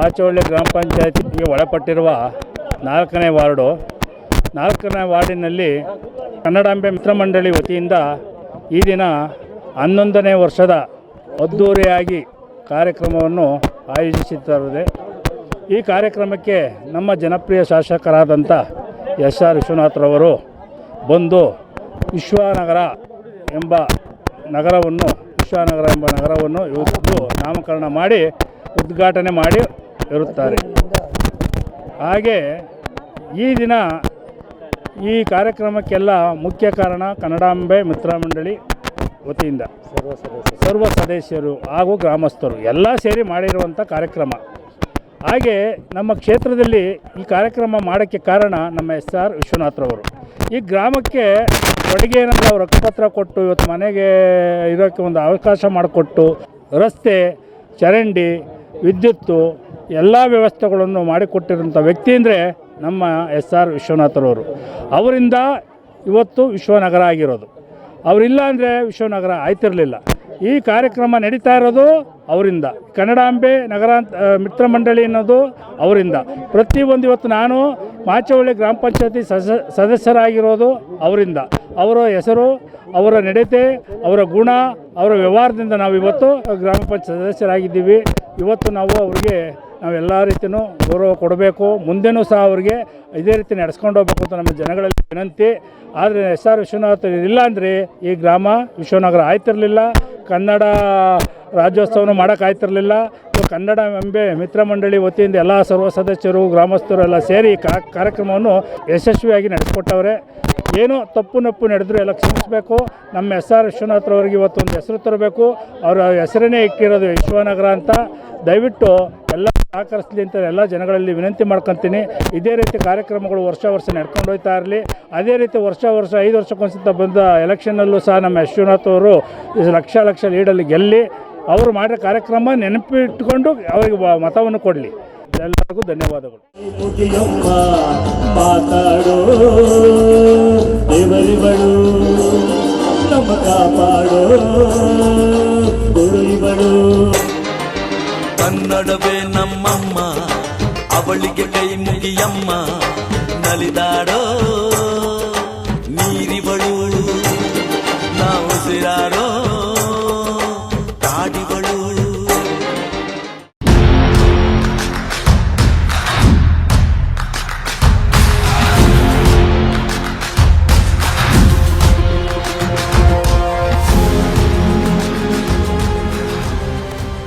ಮಾಚವಳ್ಳಿ ಗ್ರಾಮ ಪಂಚಾಯತಿಗೆ ಒಳಪಟ್ಟಿರುವ 4ನೇ ವಾರ್ಡು. 4ನೇ ವಾರ್ಡಿನಲ್ಲಿ ಕನ್ನಡಾಂಬೆ ಮಿತ್ರ ಮಂಡಳಿ ವತಿಯಿಂದ ಈ ದಿನ 11ನೇ ವರ್ಷದ ಅದ್ದೂರಿಯಾಗಿ ಕಾರ್ಯಕ್ರಮವನ್ನು ಆಯೋಜಿಸುತ್ತಿರುತ್ತದೆ. ಈ ಕಾರ್ಯಕ್ರಮಕ್ಕೆ ನಮ್ಮ ಜನಪ್ರಿಯ ಶಾಸಕರಾದಂಥ ಎಸ್.ಆರ್. ವಿಶ್ವನಾಥ್ರವರು ಬಂದು ವಿಶ್ವನಗರ ಎಂಬ ನಗರವನ್ನು ಇವತ್ತು ನಾಮಕರಣ ಮಾಡಿ ಉದ್ಘಾಟನೆ ಮಾಡಿ ಇರುತ್ತಾರೆ. ಹಾಗೆ ಈ ದಿನ ಈ ಕಾರ್ಯಕ್ರಮಕ್ಕೆಲ್ಲ ಮುಖ್ಯ ಕಾರಣ ಕನ್ನಡಾಂಬೆ ಮಿತ್ರ ಮಂಡಳಿ ವತಿಯಿಂದ ಸರ್ವ ಸದಸ್ಯರು ಹಾಗೂ ಗ್ರಾಮಸ್ಥರು ಎಲ್ಲ ಸೇರಿ ಮಾಡಿರುವಂಥ ಕಾರ್ಯಕ್ರಮ. ಹಾಗೆ ನಮ್ಮ ಕ್ಷೇತ್ರದಲ್ಲಿ ಈ ಕಾರ್ಯಕ್ರಮ ಮಾಡೋಕ್ಕೆ ಕಾರಣ ನಮ್ಮ ಎಸ್.ಆರ್. ವಿಶ್ವನಾಥ್ರವರು. ಈ ಗ್ರಾಮಕ್ಕೆ ಕೊಡುಗೆ ಏನಂದರೆ ಅವರು ಹಕ್ಕುಪತ್ರ ಕೊಟ್ಟು ಇವತ್ತು ಮನೆಗೆ ಇರೋಕ್ಕೆ ಒಂದು ಅವಕಾಶ ಮಾಡಿಕೊಟ್ಟು ರಸ್ತೆ, ಚರಂಡಿ, ವಿದ್ಯುತ್ತು ಎಲ್ಲ ವ್ಯವಸ್ಥೆಗಳನ್ನು ಮಾಡಿಕೊಟ್ಟಿರೋಂಥ ವ್ಯಕ್ತಿ ಅಂದರೆ ನಮ್ಮ ಎಸ್.ಆರ್. ವಿಶ್ವನಾಥ್ರವರು. ಅವರಿಂದ ಇವತ್ತು ವಿಶ್ವನಗರ ಆಗಿರೋದು. ಅವರಿಲ್ಲ ಅಂದರೆ ವಿಶ್ವನಗರ ಆಯ್ತಿರಲಿಲ್ಲ. ಈ ಕಾರ್ಯಕ್ರಮ ನಡೀತಾ ಇರೋದು ಅವರಿಂದ. ಕನ್ನಡಾಂಬೆ ನಗರ ಮಿತ್ರ ಮಂಡಳಿ ಅನ್ನೋದು ಅವರಿಂದ. ಪ್ರತಿಯೊಂದು ಇವತ್ತು ನಾನು ಮಾಚವಳ್ಳಿ ಗ್ರಾಮ ಪಂಚಾಯತಿ ಸದಸ್ಯರಾಗಿರೋದು ಅವರಿಂದ. ಅವರ ಹೆಸರು, ಅವರ ನಡತೆ, ಅವರ ಗುಣ, ಅವರ ವ್ಯವಹಾರದಿಂದ ನಾವು ಇವತ್ತು ಗ್ರಾಮ ಪಂಚಾಯತ್ ಸದಸ್ಯರಾಗಿದ್ದೀವಿ. ಇವತ್ತು ನಾವು ಅವ್ರಿಗೆ ನಾವೆಲ್ಲ ರೀತಿಯೂ ಗೌರವ ಕೊಡಬೇಕು. ಮುಂದೆನೂ ಸಹ ಅವ್ರಿಗೆ ಇದೇ ರೀತಿ ನಡೆಸ್ಕೊಂಡು ಹೋಗ್ಬೇಕು ಅಂತ ನಮ್ಮ ಜನಗಳಲ್ಲಿ ವಿನಂತಿ. ಆದರೆ ಎಸ್.ಆರ್. ವಿಶ್ವನಾಥ್ ಇಲ್ಲ ಅಂದರೆ ಈ ಗ್ರಾಮ ವಿಶ್ವನಗರ ಆಯ್ತಿರಲಿಲ್ಲ, ಕನ್ನಡ ರಾಜ್ಯೋತ್ಸವನೂ ಮಾಡೋಕ್ಕಾಯ್ತಿರಲಿಲ್ಲ. ಕನ್ನಡಾಂಬೆ ಮಿತ್ರ ಮಂಡಳಿ ವತಿಯಿಂದ ಎಲ್ಲ ಸರ್ವ ಸದಸ್ಯರು, ಗ್ರಾಮಸ್ಥರು ಎಲ್ಲ ಸೇರಿ ಕಾರ್ಯಕ್ರಮವನ್ನು ಯಶಸ್ವಿಯಾಗಿ ನಡೆಸಿಕೊಟ್ಟವ್ರೆ. ಏನೋ ತಪ್ಪು ನಪ್ಪು ನಡೆದರೂ ಎಲ್ಲ ಕ್ಷಮಿಸಬೇಕು. ನಮ್ಮ ಎಸ್.ಆರ್. ವಿಶ್ವನಾಥ್ರವ್ರಿಗೆ ಇವತ್ತೊಂದು ಹೆಸರು ತರಬೇಕು. ಅವರ ಹೆಸರನ್ನೇ ಇಟ್ಟಿರೋದು ವಿಶ್ವನಗರ ಅಂತ. ದಯವಿಟ್ಟು ಎಲ್ಲ ಸಹಕರಿಸಲಿ ಅಂತ ಎಲ್ಲ ಜನಗಳಲ್ಲಿ ವಿನಂತಿ ಮಾಡ್ಕೊತೀನಿ. ಇದೇ ರೀತಿ ಕಾರ್ಯಕ್ರಮಗಳು ವರ್ಷ ನಡ್ಕೊಂಡು ಹೋಗ್ತಾ ಇರಲಿ. ಅದೇ ರೀತಿ ವರ್ಷ 5 ವರ್ಷಕ್ಕೊಂದ್ಸತ ಬಂದ ಎಲೆಕ್ಷನ್ನಲ್ಲೂ ಸಹ ನಮ್ಮ ವಿಶ್ವನಾಥ್ ಅವರು ಲಕ್ಷ ಲೀಡಲ್ಲಿ ಗೆಲ್ಲಿ ಅವರು ಮಾಡಿರೋ ಕಾರ್ಯಕ್ರಮ ನೆನಪಿಟ್ಕೊಂಡು ಅವರಿಗೆ ಮತವನ್ನು ಕೊಡಲಿ. ಎಲ್ಲರಿಗೂ ಧನ್ಯವಾದಗಳು. ಕನ್ನಡವೇ ನಮ್ಮಮ್ಮ, ಅವಳಿಗೆ ಕೈ ಮುಗಿಯಮ್ಮ, ನಲಿದಾಡೋ